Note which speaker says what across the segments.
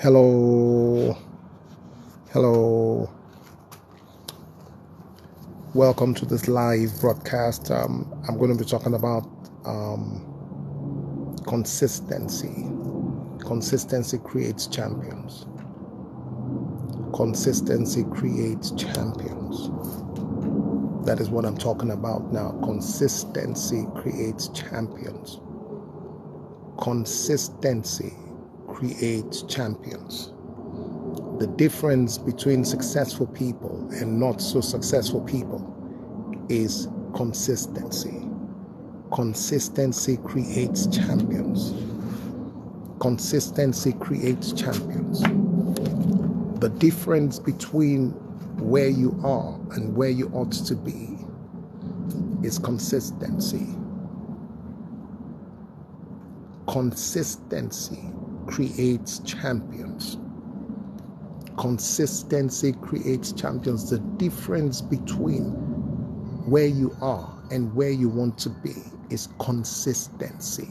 Speaker 1: Hello, hello. Welcome to this live broadcast. I'm going to be talking about consistency. Consistency creates champions. Consistency creates champions. That is what I'm talking about now. Consistency creates champions. Consistency creates champions. The difference between successful people and not so successful people is consistency. Consistency creates champions. Consistency creates champions. The difference between where you are and where you ought to be is consistency. Consistency creates champions. Consistency creates champions. The difference between where you are and where you want to be is consistency.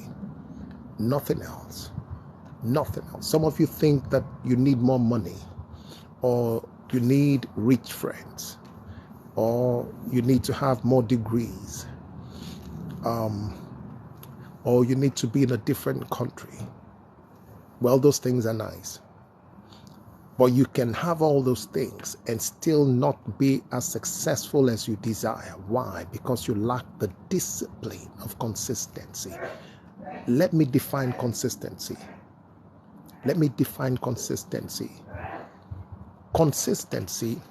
Speaker 1: Nothing else. Nothing else. Some of you think that you need more money, or you need rich friends, or you need to have more degrees, or you need to be in a different country. Well, those things are nice. But you can have all those things and still not be as successful as you desire. Why? Because you lack the discipline of consistency. Let me define consistency. Let me define consistency. Consistency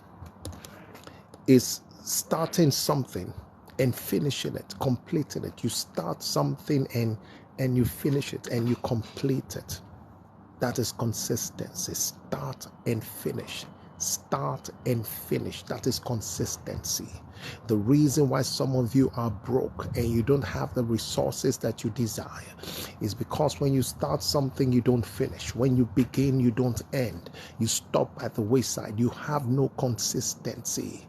Speaker 1: is starting something and finishing it, completing it. You start something and you finish it and you complete it. That is consistency. Start and finish. Start and finish. That is consistency. The reason why some of you are broke and you don't have the resources that you desire is because when you start something, you don't finish. When you begin, you don't end. You stop at the wayside. You have no consistency.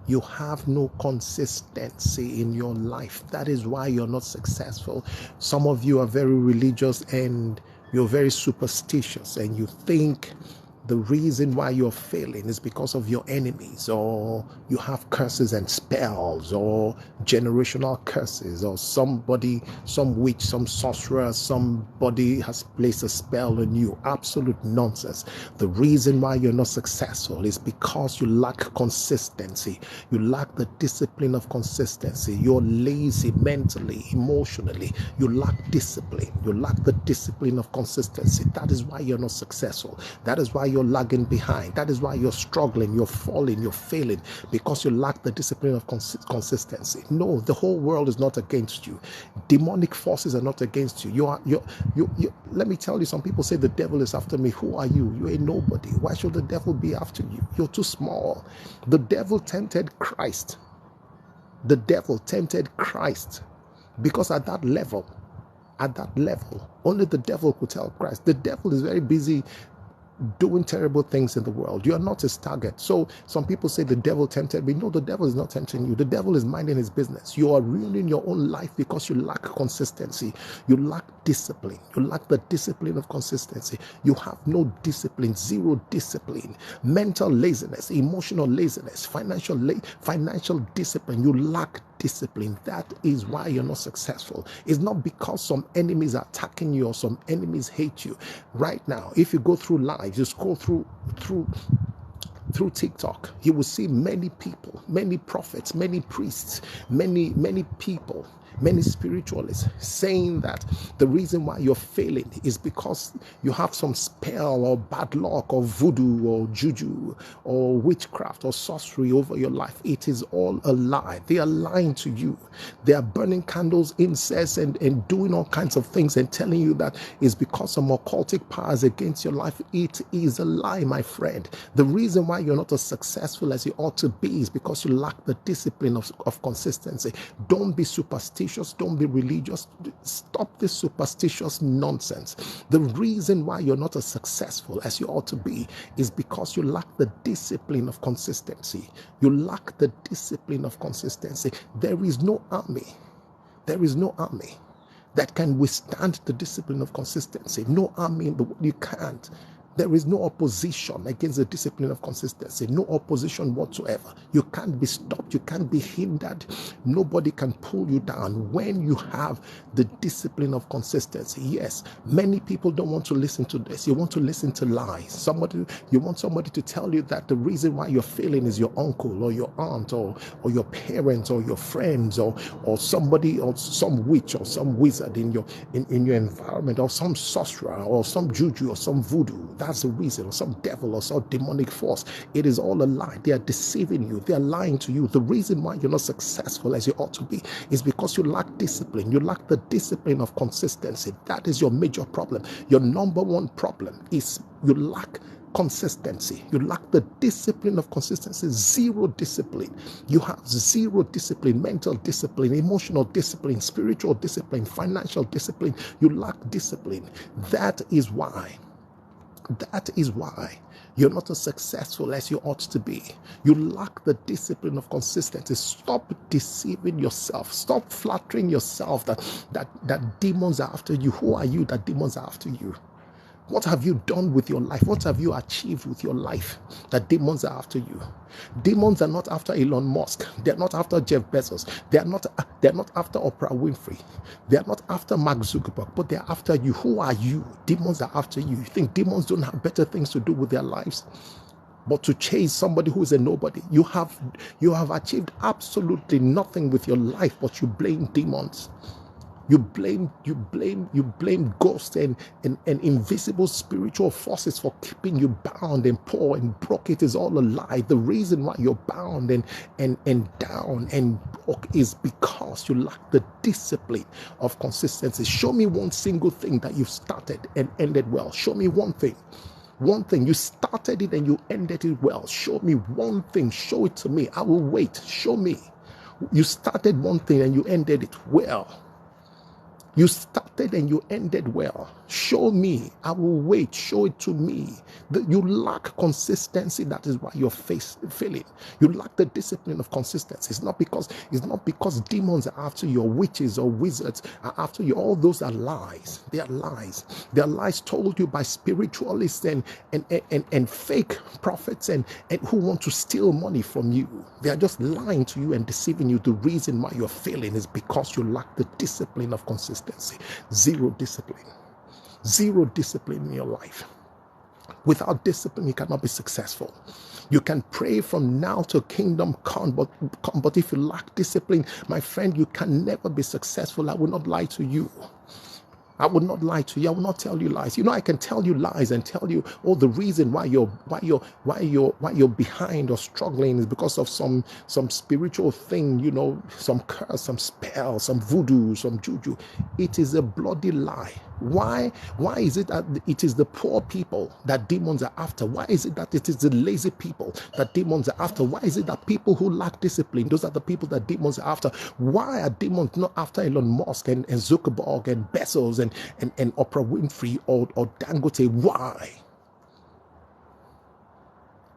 Speaker 1: You have no consistency in your life. That is why you're not successful. Some of you are very religious and you're very superstitious, and you think the reason why you're failing is because of your enemies, or you have curses and spells, or generational curses, or somebody, some witch, some sorcerer, somebody has placed a spell on you. Absolute nonsense. The reason why you're not successful is because you lack consistency. You lack the discipline of consistency. You're lazy mentally, emotionally. You lack discipline. You lack the discipline of consistency. That is why you're not successful. That is why you're lagging behind. That is why you're struggling, you're falling, you're failing, because you lack the discipline of consistency. No, the whole world is not against you. Demonic forces are not against you. You let me tell you, some people say the devil is after me. Who are you? You ain't nobody. Why should the devil be after you? You're too small. The devil tempted Christ. The devil tempted Christ because at that level, only the devil could help Christ. The devil is very busy doing terrible things in the world. You are not his target. So some people say the devil tempted me. No, the devil is not tempting you. The devil is minding his business. You are ruining your own life because you lack consistency. You lack discipline. You lack the discipline of consistency. You have no discipline, zero discipline, mental laziness, emotional laziness, financial discipline. You lack discipline. That is why you're not successful. It's not because some enemies are attacking you or some enemies hate you. Right now, if you go through life, you scroll through TikTok, you will see many people, many prophets, many priests, many people, many spiritualists saying that the reason why you're failing is because you have some spell or bad luck or voodoo or juju or witchcraft or sorcery over your life. It is all a lie. They are lying to you. They are burning candles, incense, and doing all kinds of things and telling you that it's because some occultic powers against your life. It is a lie, my friend. The reason why you're not as successful as you ought to be is because you lack the discipline of consistency. Don't be superstitious. Don't be religious. Stop this superstitious nonsense. The reason why you're not as successful as you ought to be is because you lack the discipline of consistency. You lack the discipline of consistency. There is no army. that can withstand the discipline of consistency. No army in the world, you can't. There is no opposition against the discipline of consistency, no opposition whatsoever. You can't be stopped, you can't be hindered. Nobody can pull you down when you have the discipline of consistency. Yes, many people don't want to listen to this. You want to listen to lies. You want somebody to tell you that the reason why you're failing is your uncle or your aunt or your parents or your friends or somebody or some witch or some wizard in your environment, or some sorcerer or some juju or some voodoo. That's the reason, or some devil or some demonic force. It is all a lie. They are deceiving you. They are lying to you. The reason why you're not successful as you ought to be is because you lack discipline. You lack the discipline of consistency. That is your major problem. Your number one problem is you lack consistency. You lack the discipline of consistency. Zero discipline. You have zero discipline, mental discipline, emotional discipline, spiritual discipline, financial discipline. You lack discipline. That is why you're not as successful as you ought to be. You lack the discipline of consistency. Stop deceiving yourself. Stop flattering yourself that demons are after you. Who are you that demons are after you? What have you done with your life? What have you achieved with your life that demons are after you? Demons are not after Elon Musk. They're not after Jeff Bezos. They're not after Oprah Winfrey. They're not after Mark Zuckerberg, but they're after you. Who are you? Demons are after you. You think demons don't have better things to do with their lives but to chase somebody who is a nobody? You have achieved absolutely nothing with your life, but you blame demons. You blame ghosts and invisible spiritual forces for keeping you bound and poor and broke. It is all a lie. The reason why you're bound and down and broke is because you lack the discipline of consistency. Show me one single thing that you've started and ended well. Show me one thing. One thing, you started it and you ended it well. Show me one thing. Show it to me. I will wait. Show me. You started one thing and you ended it well. You started and you ended well. Show me. I will wait. Show it to me. You lack consistency. That is why you're failing. You lack the discipline of consistency. It's not because demons are after you, or witches or wizards are after you. All those are lies. They are lies. They are lies told you by spiritualists and fake prophets and who want to steal money from you. They are just lying to you and deceiving you. The reason why you're failing is because you lack the discipline of consistency. Zero discipline. Zero discipline in your life. Without discipline, you cannot be successful. You can pray from now to kingdom come, but if you lack discipline, my friend, you can never be successful. I will not lie to you. I would not lie to you. I will not tell you lies. I can tell you lies and tell you, the reason why you're behind or struggling is because of some spiritual thing, some curse, some spell, some voodoo, some juju. It is a bloody lie. Why is it that it is the poor people that demons are after? Why is it that it is the lazy people that demons are after? Why is it that people who lack discipline, those are the people that demons are after? Why are demons not after Elon Musk and Zuckerberg and Bezos and Oprah Winfrey or Dangote? Why?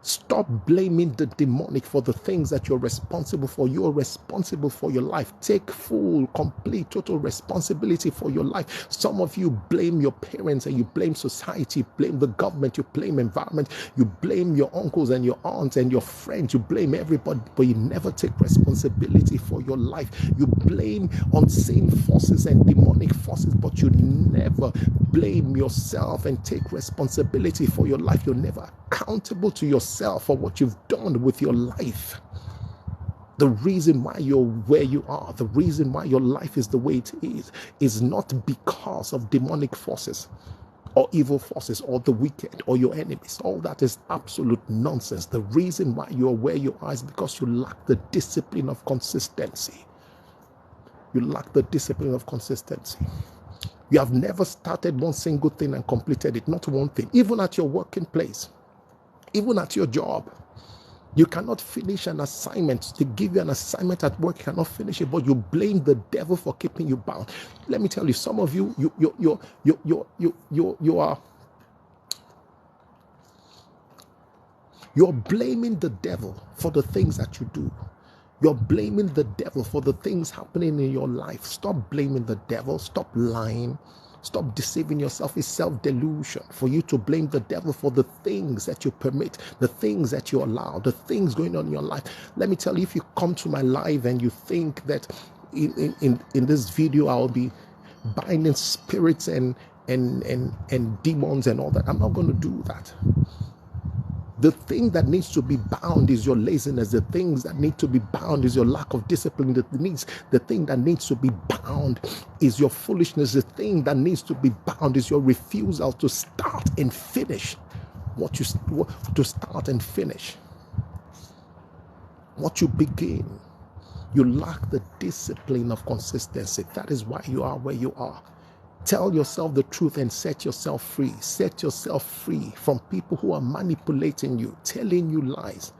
Speaker 1: Stop blaming the demonic for the things that you're responsible for. You're responsible for your life. Take full, complete, total responsibility for your life. Some of you blame your parents and you blame society, you blame the government, you blame environment, you blame your uncles and your aunts and your friends, you blame everybody, but you never take responsibility for your life. You blame unseen forces and demonic forces, but you never blame yourself and take responsibility for your life. You're never accountable to yourself for what you've done with your life. The reason why you're where you are, the reason why your life is the way it is not because of demonic forces or evil forces or the wicked or your enemies. All that is absolute nonsense. The reason why you're where you are is because you lack the discipline of consistency. You lack the discipline of consistency. You have never started one single thing and completed it, not one thing. Even at your working place, even at your job, you cannot finish an assignment. They give you an assignment at work, you cannot finish it, but you blame the devil for keeping you bound. Let me tell you, some of you you're blaming the devil for the things that you do. You're blaming the devil for the things happening in your life. Stop blaming the devil. Stop lying. Stop deceiving yourself. It's self-delusion for you to blame the devil for the things that you permit, the things that you allow, the things going on in your life. Let me tell you, if you come to my live and you think that in this video I'll be binding spirits and demons and all that, I'm not going to do that. The thing that needs to be bound is your laziness. The things that need to be bound is your lack of discipline. The thing that needs to be bound is your foolishness. The thing that needs to be bound is your refusal to start and finish to start and finish what you begin. You lack the discipline of consistency. That is why you are where you are. Tell yourself the truth and set yourself free. Set yourself free from people who are manipulating you, telling you lies.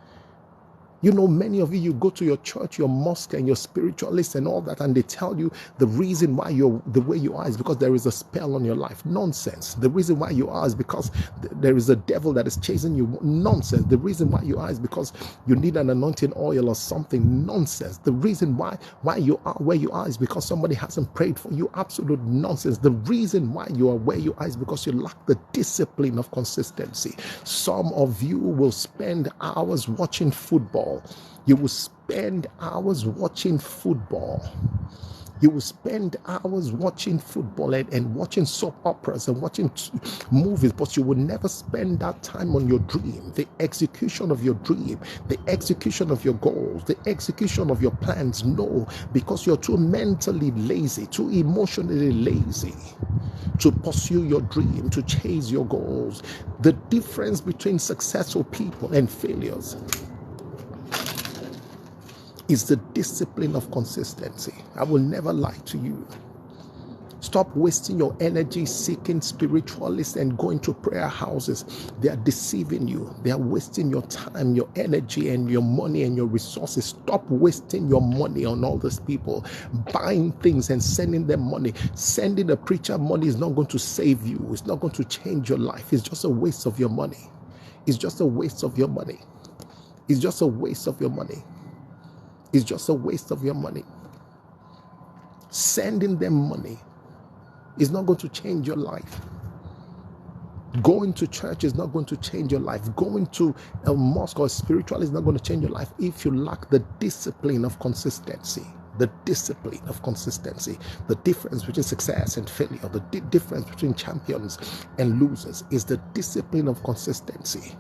Speaker 1: You know, many of you go to your church, your mosque, and your spiritualists and all that, and they tell you the reason why you're the way you are is because there is a spell on your life. Nonsense. The reason why you are is because there is a devil that is chasing you. Nonsense. The reason why you are is because you need an anointing oil or something. Nonsense. The reason why you are where you are is because somebody hasn't prayed for you. Absolute nonsense. The reason why you are where you are is because you lack the discipline of consistency. Some of you will spend hours watching football. You will spend hours watching football. You will spend hours watching football and watching soap operas and watching movies, but you will never spend that time on your dream, the execution of your dream, the execution of your goals, the execution of your plans. No, because you're too mentally lazy, too emotionally lazy to pursue your dream, to chase your goals. The difference between successful people and failures is the discipline of consistency. I will never lie to you. Stop wasting your energy seeking spiritualists and going to prayer houses. They are deceiving you. They are wasting your time, your energy, and your money and your resources. Stop wasting your money on all these people, buying things and sending them money. Sending a preacher money is not going to save you. It's not going to change your life. It's just a waste of your money. It's just a waste of your money. It's just a waste of your money. It's just a waste of your money. Sending them money is not going to change your life. Going to church is not going to change your life. Going to a mosque or a spiritual is not going to change your life if you lack the discipline of consistency. The discipline of consistency. The difference between success and failure, the difference between champions and losers is the discipline of consistency.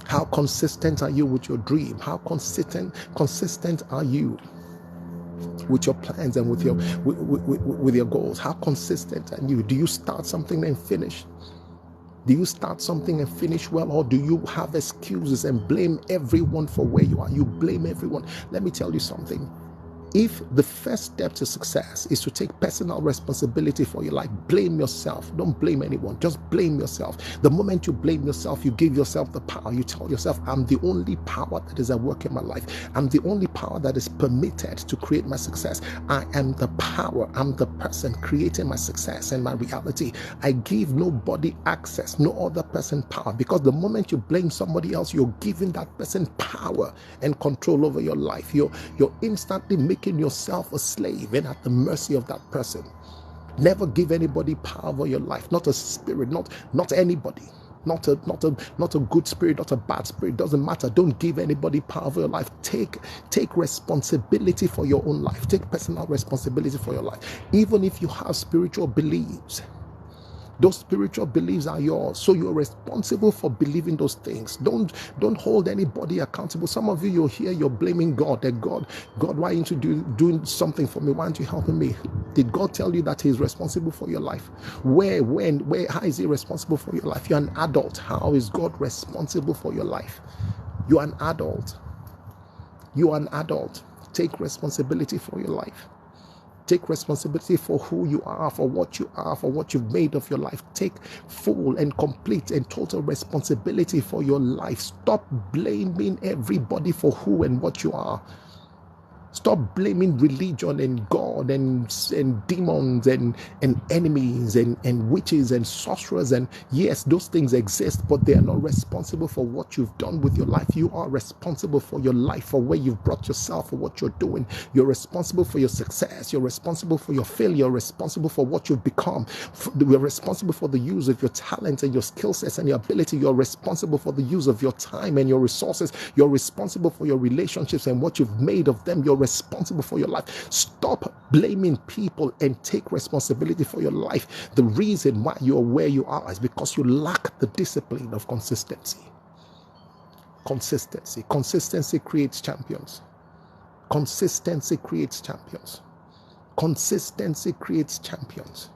Speaker 1: How consistent are you with your dream? How consistent are you with your plans and with your goals? How consistent are you? Do you start something and finish? Do you start something and finish well, or do you have excuses and blame everyone for where you are? You blame everyone. Let me tell you something. If the first step to success is to take personal responsibility for your life, blame yourself. Don't blame anyone. Just blame yourself. The moment you blame yourself, you give yourself the power. You tell yourself, I'm the only power that is at work in my life. I'm the only power that is permitted to create my success. I am the power. I'm the person creating my success and my reality. I give nobody access, no other person power, because the moment you blame somebody else, you're giving that person power and control over your life. You're instantly making yourself a slave and at the mercy of that person. Never give anybody power over your life. Not a spirit, not anybody. Not a good spirit, not a bad spirit. Doesn't matter. Don't give anybody power over your life. Take responsibility for your own life. Take personal responsibility for your life. Even if you have spiritual beliefs, those spiritual beliefs are yours, so you're responsible for believing those things. Don't hold anybody accountable. Some of you, you're here, you're blaming God. That God, why aren't you doing something for me? Why aren't you helping me? Did God tell you that He's responsible for your life? Where, how is He responsible for your life? You're an adult. How is God responsible for your life? You're an adult. You are an adult. Take responsibility for your life. Take responsibility for who you are, for what you are, for what you've made of your life. Take full and complete and total responsibility for your life. Stop blaming everybody for who and what you are. Stop blaming religion and God and demons and enemies and witches and sorcerers. And yes, those things exist, but they are not responsible for what you've done with your life. You are responsible for your life, for where you've brought yourself, for what you're doing. You're responsible for your success. You're responsible for your failure. You're responsible for what you've become. You're responsible for the use of your talents and your skill sets and your ability. You're responsible for the use of your time and your resources. You're responsible for your relationships and what you've made of them. You're responsible for your life. Stop blaming people and take responsibility for your life. The reason why you're where you are is because you lack the discipline of consistency. Consistency creates champions. Consistency creates champions. Consistency creates champions.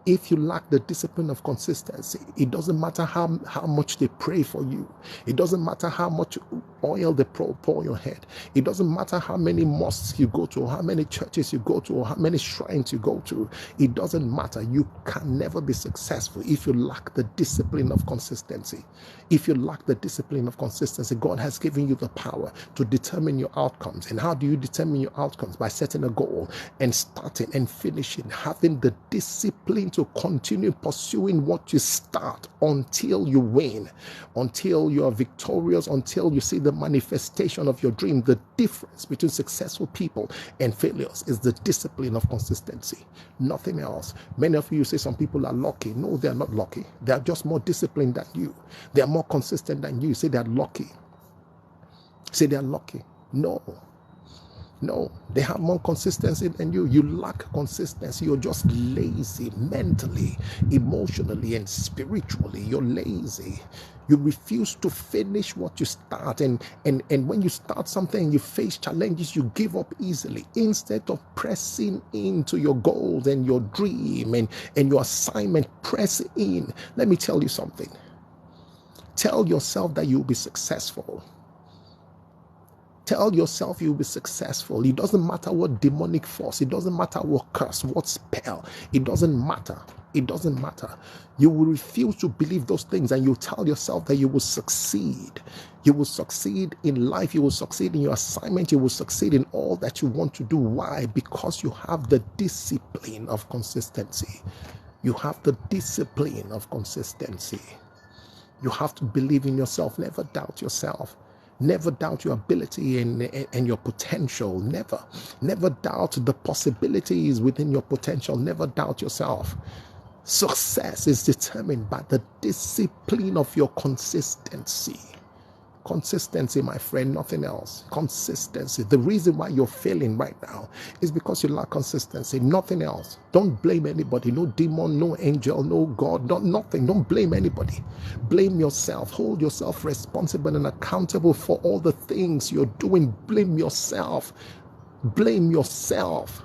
Speaker 1: If you lack the discipline of consistency, it doesn't matter how much they pray for you. It doesn't matter how much oil they pour on your head. It doesn't matter how many mosques you go to, or how many churches you go to, or how many shrines you go to. It doesn't matter. You can never be successful if you lack the discipline of consistency. If you lack the discipline of consistency, God has given you the power to determine your outcomes. And how do you determine your outcomes? By setting a goal and starting and finishing, having the discipline to continue pursuing what you start until you win, until you are victorious, until you see the manifestation of your dream. The difference between successful people and failures is the discipline of consistency, nothing else. Many of you say some people are lucky. No, they are not lucky. They are just more disciplined than you. They are more consistent than you. Say they are lucky. Say they are lucky. No, they have more consistency than you. You lack consistency. You're just lazy mentally, emotionally, and spiritually. You're lazy. You refuse to finish what you start. And when you start something and you face challenges, you give up easily instead of pressing into your goals and your dream and your assignment. Press in. Let me tell you something. Tell yourself that you'll be successful. Tell yourself you'll be successful. It doesn't matter what demonic force, it doesn't matter what curse, what spell, it doesn't matter. It doesn't matter. You will refuse to believe those things and you tell yourself that you will succeed. You will succeed in life. You will succeed in your assignment. You will succeed in all that you want to do. Why? Because you have the discipline of consistency. You have the discipline of consistency. You have to believe in yourself. Never doubt yourself. Never doubt your ability and your potential. Never doubt the possibilities within your potential. Never doubt yourself. Success is determined by the discipline of your consistency. Consistency, my friend, nothing else. Consistency. The reason why you're failing right now is because you lack consistency, nothing else. Don't blame anybody. No demon, no angel, no God, nothing. Don't blame anybody. Blame yourself. Hold yourself responsible and accountable for all the things you're doing. Blame yourself. Blame yourself.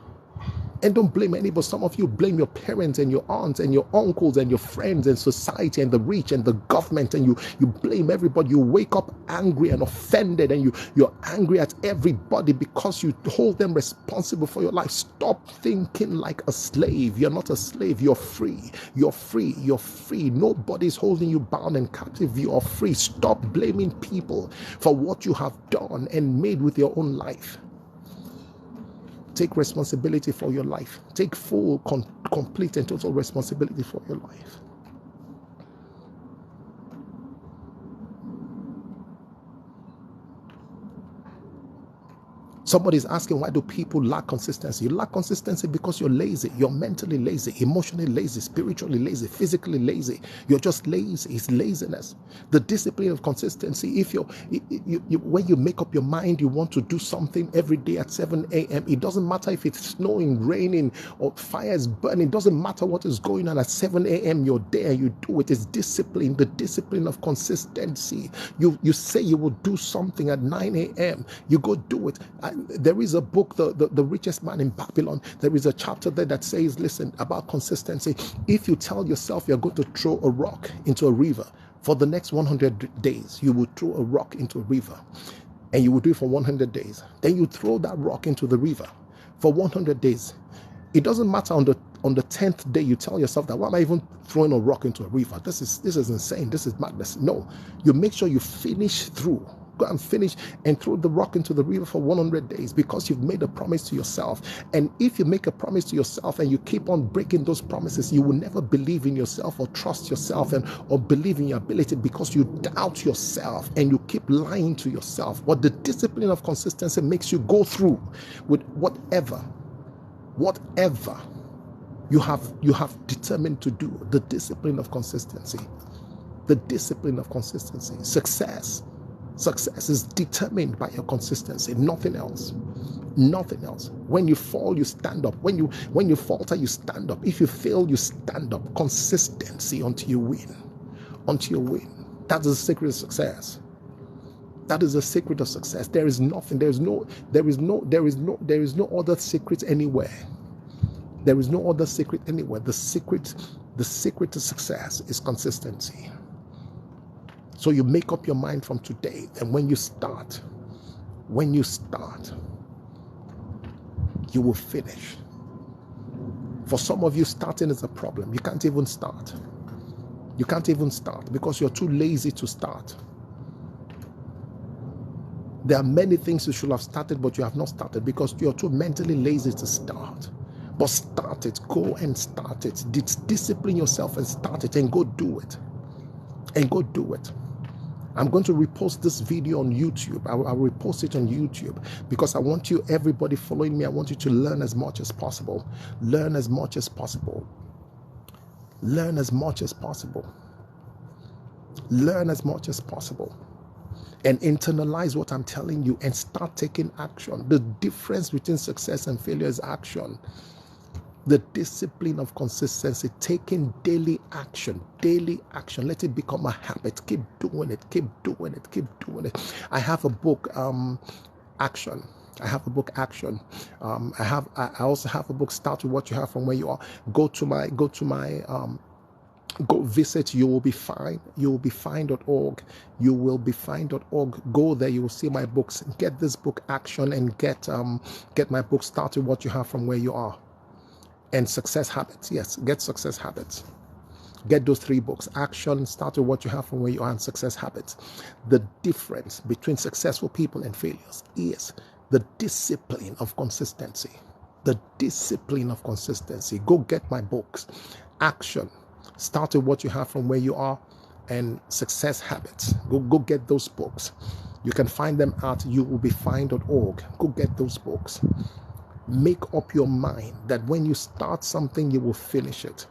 Speaker 1: And don't blame anybody. Some of you blame your parents and your aunts and your uncles and your friends and society and the rich and the government, and you blame everybody. You wake up angry and offended, and you're angry at everybody because you hold them responsible for your life. Stop thinking like a slave. You're not a slave. You're free. You're free. You're free. Nobody's holding you bound and captive. You are free. Stop blaming people for what you have done and made with your own life. Take responsibility for your life. Take full, complete and total responsibility for your life. Somebody's asking, why do people lack consistency? You lack consistency because you're lazy. You're mentally lazy, emotionally lazy, spiritually lazy, physically lazy. You're just lazy. It's laziness. The discipline of consistency. If when you make up your mind, you want to do something every day at 7 a.m., it doesn't matter if it's snowing, raining, or fire is burning. It doesn't matter what is going on at 7 a.m. You're there. You do it. It's discipline. The discipline of consistency. You say you will do something at 9 a.m. You go do it. There is a book, the Richest Man in Babylon. There is a chapter there that says, listen, about consistency. If you tell yourself you're going to throw a rock into a river for the next 100 days, you will throw a rock into a river, and you will do it for 100 days. Then you throw that rock into the river for 100 days. It doesn't matter on the 10th day you tell yourself that, why am I even throwing a rock into a river? This is insane. This is madness. No, you make sure you finish through go and finish and throw the rock into the river for 100 days because you've made a promise to yourself. And if you make a promise to yourself and you keep on breaking those promises, you will never believe in yourself or trust yourself or believe in your ability because you doubt yourself and you keep lying to yourself. But the discipline of consistency makes you go through with whatever you have determined to do. The discipline of consistency. The discipline of consistency. Success is determined by your consistency, nothing else. Nothing else. When you fall, you stand up. When you falter, you stand up. If you fail, you stand up. Consistency until you win. Until you win. That is the secret of success. That is the secret of success. There is nothing. There is no other secret anywhere. There is no other secret anywhere. The secret to success is consistency. So you make up your mind from today, and when you start, you will finish. For some of you, starting is a problem. You can't even start. You can't even start because you're too lazy to start. There are many things you should have started, but you have not started because you're too mentally lazy to start. But start it. Go and start it. Discipline yourself and start it and go do it. And go do it. I'm going to repost this video on YouTube. I'll repost it on YouTube because I want you, everybody following me, I want you to learn as much as possible. Learn as much as possible. Learn as much as possible. Learn as much as possible. And internalize what I'm telling you and start taking action. The difference between success and failure is action. The discipline of consistency, taking daily action. Let it become a habit. Keep doing it. I have a book, Action. I also have a book, Start with What You Have from Where You Are. Go visit You Will Be Fine. YouWillBeFine.org. YouWillBeFine.org. Go there. You will see my books. Get this book, Action, and get my book, Start with What You Have from Where You Are. And Success Habits. Yes, get Success Habits. Get those 3 books. Action, Start with What You Have from Where You Are, and Success Habits. The difference between successful people and failures is the discipline of consistency. The discipline of consistency. Go get my books. Action, Start with What You Have from Where You Are, and Success Habits. Go get those books. You can find them at YouWillBeFine.org. Go get those books. Make up your mind that when you start something, you will finish it.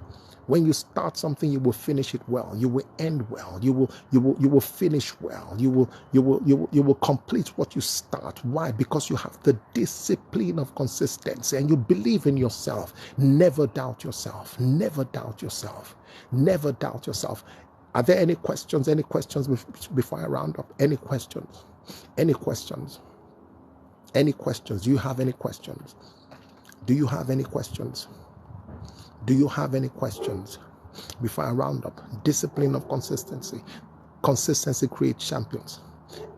Speaker 1: When you start something, you will finish it well. You will end well. You will finish well. You will complete what you start. Why? Because you have the discipline of consistency and you believe in yourself. Never doubt yourself. Never doubt yourself. Never doubt yourself. Are there any questions? Any questions before I round up? Any questions? Any questions? Any questions? Do you have any questions? Do you have any questions? Do you have any questions? Before I round up, discipline of consistency. Consistency creates champions.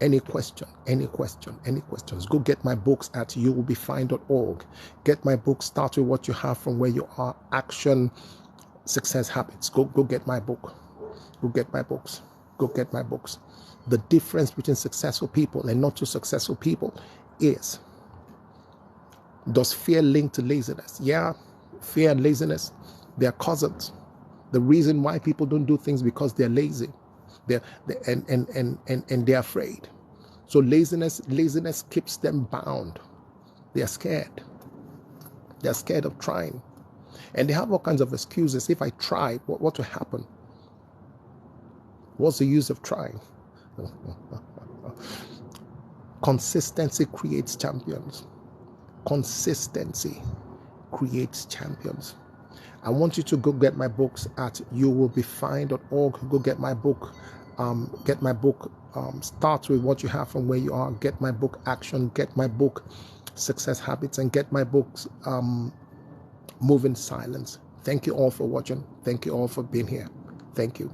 Speaker 1: Any question, any questions? Go get my books at YouWillBeFine.org. Get my book, Start with What You Have from Where You Are, Action, Success Habits. Go get my book. Go get my books. Go get my books. The difference between successful people and not too successful people is, does fear link to laziness? Yeah, fear and laziness, they're cousins. The reason why people don't do things because they're lazy, and they're afraid. So laziness keeps them bound. They're scared. They're scared of trying, and they have all kinds of excuses. If I try, what will happen? What's the use of trying? Consistency creates champions. Consistency creates champions. I want you to go get my books at YouWillBeFine.org. Go get my book. Start with What You Have from Where You Are. Get my book, Action. Get my book, Success Habits, and get my books, Move in Silence. Thank you all for watching. Thank you all for being here. Thank you.